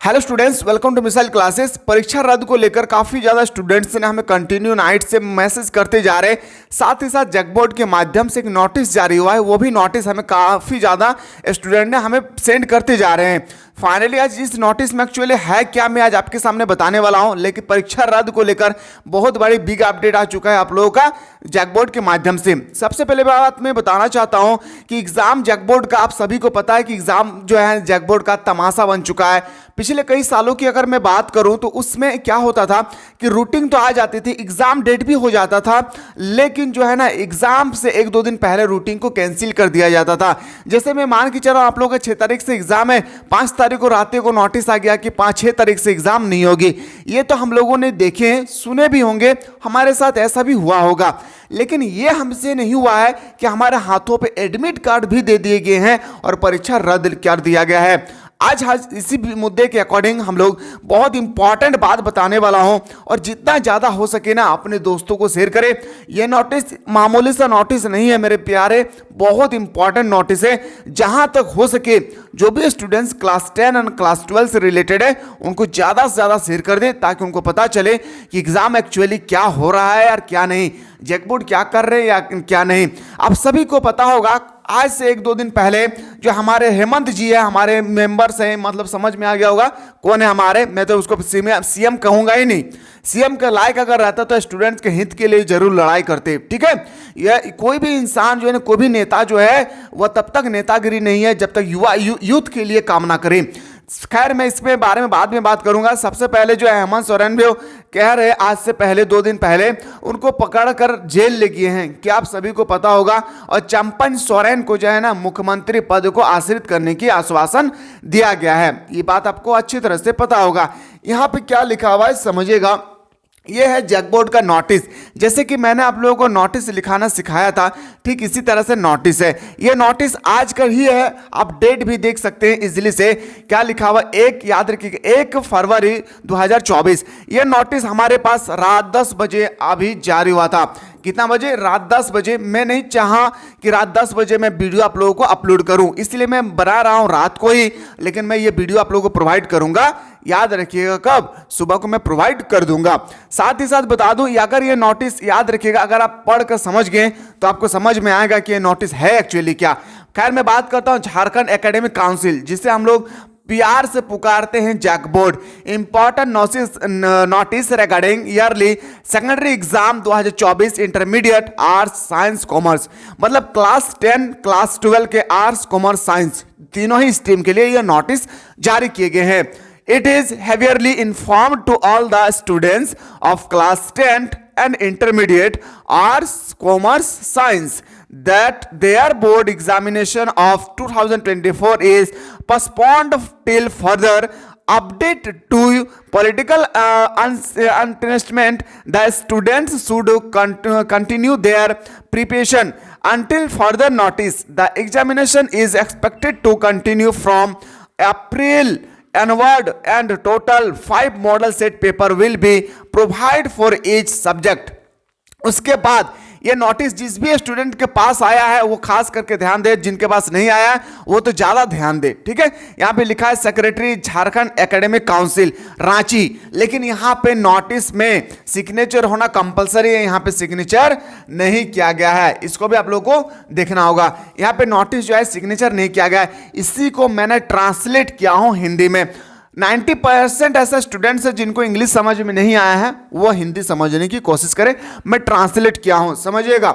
Hello students, welcome to missile classes. परीक्षा रद्द को लेकर काफ़ी ज़्यादा स्टूडेंट्स ने हमें कंटिन्यू नाइट से मैसेज करते जा रहे हैं। साथ ही साथ जैकबोर्ड के माध्यम से एक नोटिस जारी हुआ है, वो भी नोटिस हमें काफ़ी ज़्यादा स्टूडेंट ने हमें सेंड करते जा रहे हैं। फाइनली आज इस नोटिस में एक्चुअली है क्या, मैं आज आपके सामने बताने वाला हूं। लेकिन परीक्षा रद्द को लेकर बहुत बड़ी बिग अपडेट आ चुका है आप लोगों का जैकबोर्ड के माध्यम से। सबसे पहले बात मैं बताना चाहता हूं कि एग्जाम जैकबोर्ड का आप सभी को पता है कि एग्जाम जो है जैकबोर्ड का तमाशा बन चुका है। पिछले कई सालों की अगर मैं बात करूं तो उसमें क्या होता था कि रूटीन तो आ जाती थी, एग्जाम डेट भी हो जाता था, लेकिन जो है ना एग्जाम से एक दो दिन पहले रूटीन को कैंसिल कर दिया जाता था। जैसे मैं मान के चलो आप लोगों का 6 तारीख से एग्जाम है, 5 तारीख को रात को नोटिस आ गया कि 5-6 तारीख से एग्जाम नहीं होगी। ये तो हम लोगों ने देखे सुने भी होंगे, हमारे साथ ऐसा भी हुआ होगा। लेकिन ये हमसे नहीं हुआ है कि हमारे हाथों पे एडमिट कार्ड भी दे दिए गए हैं और परीक्षा रद्द कर दिया गया है। आज इसी मुद्दे के अकॉर्डिंग हम लोग बहुत इंपॉर्टेंट बात बताने वाला हूं, और जितना ज़्यादा हो सके ना अपने दोस्तों को शेयर करें। यह नोटिस मामूली सा नोटिस नहीं है मेरे प्यारे, बहुत इंपॉर्टेंट नोटिस है। जहां तक हो सके जो भी स्टूडेंट्स क्लास 10 और क्लास 12 से रिलेटेड है उनको ज़्यादा से ज़्यादा शेयर कर दें, ताकि उनको पता चले कि एग्ज़ाम एक्चुअली क्या हो रहा है और क्या नहीं, जैकबोर्ड क्या कर रहे हैं या क्या नहीं। आप सभी को पता होगा आज से 1-2 दिन पहले जो हमारे हेमंत जी है, हमारे मेंबर्स हैं, मतलब समझ में आ गया होगा कौन है हमारे, मैं तो उसको सीएम कहूंगा ही नहीं। सीएम का लायक अगर रहता तो स्टूडेंट्स के हित के लिए जरूर लड़ाई करते, ठीक है। यह कोई भी इंसान जो है ना, कोई भी नेता जो है वह तब तक नेतागिरी नहीं है जब तक यूथ के लिए काम ना करे। खैर मैं इसमें बारे में बाद में बात करूंगा। सबसे पहले जो है हेमंत सोरेन भी कह रहे आज से पहले 2 दिन पहले उनको पकड़कर जेल ले गए हैं, क्या आप सभी को पता होगा। और चंपन सोरेन को जो है ना मुख्यमंत्री पद को आश्रित करने की आश्वासन दिया गया है, ये बात आपको अच्छी तरह से पता होगा। यहाँ पे क्या लिखा हुआ है समझिएगा, ये है जैकबोर्ड का नोटिस। जैसे कि मैंने आप लोगों को नोटिस लिखाना सिखाया था, ठीक इसी तरह से नोटिस है। ये नोटिस आज का ही है, आप डेट भी देख सकते हैं इजीली से। क्या लिखा हुआ, याद रखिएगा 1 फरवरी 2024। ये नोटिस हमारे पास रात 10 बजे अभी जारी हुआ था। कितना बजे? रात 10 बजे। मैं नहीं चाहा कि रात 10 बजे मैं वीडियो आप लोगों को अपलोड करूं, इसलिए मैं बना रहा हूं रात को ही, लेकिन मैं ये वीडियो आप लोगों को प्रोवाइड करूंगा। याद रखिएगा कब? सुबह को मैं प्रोवाइड कर दूंगा। साथ ही साथ बता दूं, अगर ये नोटिस याद रखिएगा, अगर आप पढ़कर समझ गए तो आपको समझ में आएगा कि ये नोटिस है एक्चुअली क्या। खैर मैं बात करता हूं झारखंड एकेडमिक काउंसिल, जिसे हम लोग प्यार से पुकारते हैं JAC board. Important notice regarding yearly secondary exam 2024 intermediate arts science commerce, मतलब क्लास 10 क्लास 12 के आर्ट्स कॉमर्स साइंस तीनों ही स्ट्रीम के लिए यह नोटिस जारी किए गए हैं। It is heavily informed to all the students of class 10 and intermediate arts, commerce, science that their board examination of 2024 is postponed till further update to political announcement. The students should continue their preparation until further notice. The examination is expected to continue from April onward, and total 5 model set paper will be provided for each subject. उसके बाद ये notice जिस भी student के पास आया है वो खास करके ध्यान दे, जिनके पास नहीं आया है वो तो ज्यादा ध्यान दे, ठीक है। यहाँ पे लिखा है secretary Jharkhand academic council Ranchi, लेकिन यहाँ पे नोटिस में सिग्नेचर होना कंपलसरी है, यहाँ पे सिग्नेचर नहीं किया गया है, इसको भी आप लोगों को देखना होगा। यहाँ पे नोटिस जो है सिग्नेचर नहीं किया गया है, इसी को मैंने ट्रांसलेट किया हूँ हिंदी में। 90% ऐसे स्टूडेंट्स हैं जिनको इंग्लिश समझ में नहीं आया है, वो हिंदी समझने की कोशिश करें। मैं ट्रांसलेट किया हूं, समझिएगा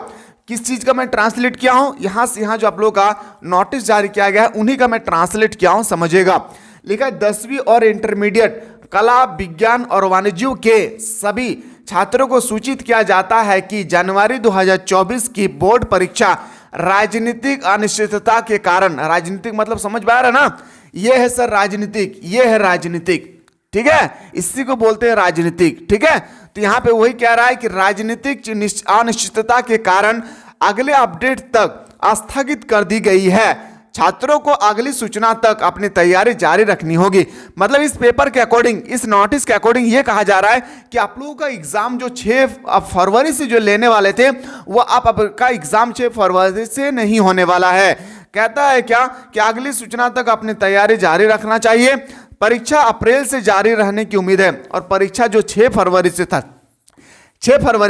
किस चीज़ का मैं ट्रांसलेट किया हूं। यहाँ से यहाँ जो आप लोगों का नोटिस जारी किया गया है उन्हीं का मैं ट्रांसलेट किया हूं, समझिएगा। लिखा है 10वीं और इंटरमीडिएट कला विज्ञान और वाणिज्य के सभी छात्रों को सूचित किया जाता है कि जनवरी 2024 की बोर्ड परीक्षा राजनीतिक अनिश्चितता के कारण, राजनीतिक मतलब समझ में आ रहा है ना, ये है सर राजनीतिक, ये है राजनीतिक, ठीक है, इसी को बोलते हैं राजनीतिक, ठीक है। तो यहां पे वही कह रहा है कि राजनीतिक अनिश्चितता के कारण अगले अपडेट तक स्थगित कर दी गई है। छात्रों को अगली सूचना तक अपनी तैयारी जारी रखनी होगी। मतलब इस पेपर के अकॉर्डिंग, इस नोटिस के अकॉर्डिंग ये कहा जा रहा है कि आप लोगों का एग्जाम जो 6 फरवरी से जो लेने वाले थे वो आपका एग्जाम 6 फरवरी से नहीं होने वाला है। कहता है क्या कि अगली सूचना तक अपनी तैयारी जारी रखना चाहिए, परीक्षा अप्रैल से जारी रहने की उम्मीद है और परीक्षा जो 6 फरवरी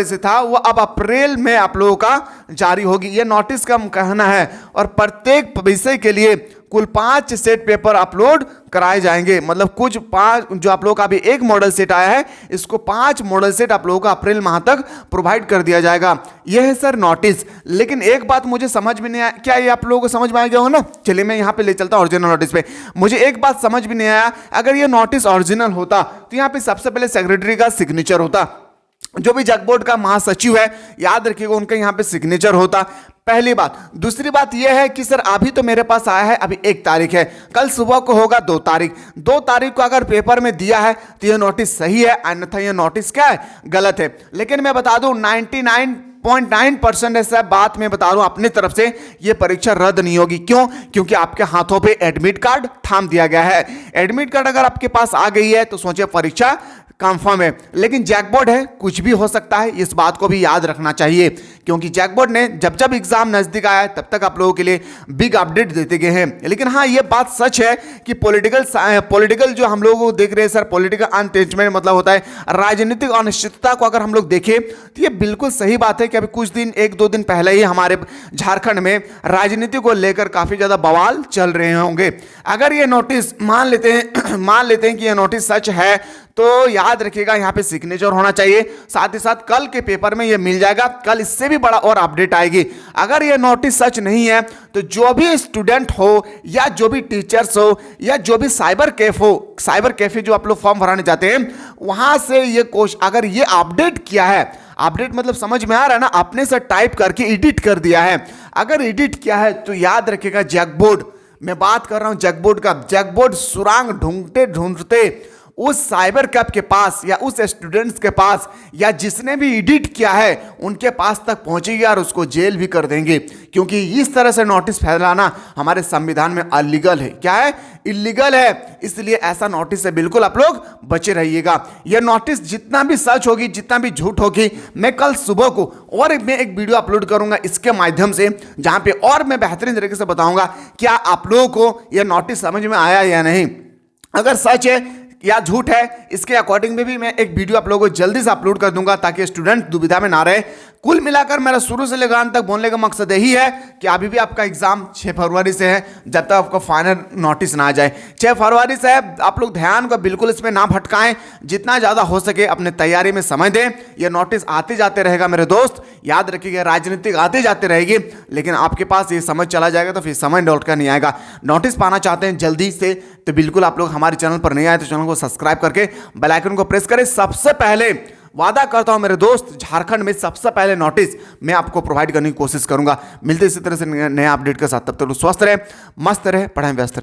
से था वो अब अप्रैल में आप लोगों का जारी होगी, ये नोटिस का कहना है। और प्रत्येक विषय के लिए कुल 5 सेट पेपर अपलोड कराए जाएंगे, मतलब कुछ 5 जो आप लोगों का अभी एक मॉडल सेट आया है, इसको 5 मॉडल सेट आप लोगों का अप्रैल माह तक प्रोवाइड कर दिया जाएगा। यह है सर नोटिस। लेकिन एक बात मुझे समझ में नहीं आया, क्या ये आप लोगों को समझ में आ गया हो ना? चलिए मैं यहाँ पे ले चलता हूँ ओरिजिनल नोटिस पे। मुझे एक बात समझ में नहीं आया, अगर ये नोटिस ओरिजिनल होता तो यहाँ पे सबसे पहले सेक्रेटरी का सिग्नेचर होता, जो भी जग बोर्ड का महासचिव है याद रखिएगा उनका यहाँ पे सिग्नेचर होता, पहली बात। दूसरी बात यह है कि सर अभी तो मेरे पास आया है, अभी 1 तारीख है, कल सुबह को होगा 2 तारीख। 2 तारीख को अगर पेपर में दिया है तो यह नोटिस सही है, अन्यथा यह नोटिस क्या है, गलत है। लेकिन मैं बता दूं 99.9% ऐसा बात मैं बता दूं अपनी तरफ से, यह परीक्षा रद्द नहीं होगी। क्यों? क्योंकि आपके हाथों पे एडमिट कार्ड थाम दिया गया है। एडमिट कार्ड अगर आपके पास आ गई है तो सोचिए परीक्षा कंफर्म है। लेकिन जैकबोर्ड है, कुछ भी हो सकता है, इस बात को भी याद रखना चाहिए, क्योंकि जैकबोर्ड ने जब जब एग्जाम नजदीक आया तब तक आप लोगों के लिए बिग अपडेट देते गए हैं। लेकिन हाँ ये बात सच है कि पॉलिटिकल जो हम लोग देख रहे हैं सर, पॉलिटिकल अनटेचमेंट मतलब होता है राजनीतिक अनिश्चितता को अगर हम लोग देखें तो ये बिल्कुल सही बात है कि अभी कुछ दिन 1-2 दिन पहले ही हमारे झारखंड में राजनीति को लेकर काफी ज्यादा बवाल चल रहे होंगे। अगर ये नोटिस मान लेते हैं कि ये नोटिस सच है तो याद रखिएगा यहाँ पे सिग्नेचर होना चाहिए। साथ ही साथ कल के पेपर में ये मिल जाएगा, कल इससे भी बड़ा और अपडेट आएगी। अगर ये नोटिस सच नहीं है तो जो भी स्टूडेंट हो या जो भी टीचर्स हो या जो भी साइबर कैफे जो आप लोग फॉर्म भराने जाते हैं वहां से ये अगर ये अपडेट किया है, अपडेट मतलब समझ में आ रहा है ना, अपने से टाइप करके एडिट कर दिया है, अगर एडिट किया है तो याद रखिएगा जगबोर्ड, मैं बात कर रहा हूं जगबोर्ड का, जगबोर्ड सुरांग ढूंढते उस साइबर कैफ के पास या उस स्टूडेंट्स के पास या जिसने भी एडिट किया है उनके पास तक पहुंचेगी और उसको जेल भी कर देंगे, क्योंकि इस तरह से नोटिस फैलाना हमारे संविधान में अलीगल है। क्या है? इलीगल है। इसलिए ऐसा नोटिस से बिल्कुल आप लोग बचे रहिएगा। यह नोटिस जितना भी सच होगी, जितना भी झूठ होगी, मैं कल सुबह को और मैं एक वीडियो अपलोड करूंगा इसके माध्यम से, जहां पे और मैं बेहतरीन तरीके से बताऊंगा क्या आप लोगों को यह नोटिस समझ में आया या नहीं, अगर सच है या झूठ है, इसके अकॉर्डिंग में भी मैं एक वीडियो आप लोगों को जल्दी से अपलोड कर दूंगा ताकि स्टूडेंट दुविधा में ना रहे। कुल मिलाकर मेरा शुरू से लेकर अंत तक बोलने का मकसद यही है कि अभी भी आपका एग्जाम 6 फरवरी से है, जब तक आपका फाइनल नोटिस ना आ जाए। 6 फरवरी से है, आप लोग ध्यान को बिल्कुल इसमें ना भटकाएं, जितना ज़्यादा हो सके अपने तैयारी में समय दें। यह नोटिस आते जाते रहेगा मेरे दोस्त, याद रखिएगा राजनीतिक आते जाते रहेगी, लेकिन आपके पास ये समझ चला जाएगा तो फिर समय लौट कर नहीं आएगा। नोटिस पाना चाहते हैं जल्दी से तो बिल्कुल आप लोग हमारे चैनल पर नहीं आए तो चैनल को सब्सक्राइब करके बेल आइकन को प्रेस करें। सबसे पहले वादा करता हूं मेरे दोस्त, झारखंड में सबसे पहले नोटिस मैं आपको प्रोवाइड करने की कोशिश करूंगा। मिलते इसी तरह से नए अपडेट के साथ, तब तक स्वस्थ रहे, मस्त रहे, पढ़ाई व्यस्त रहे।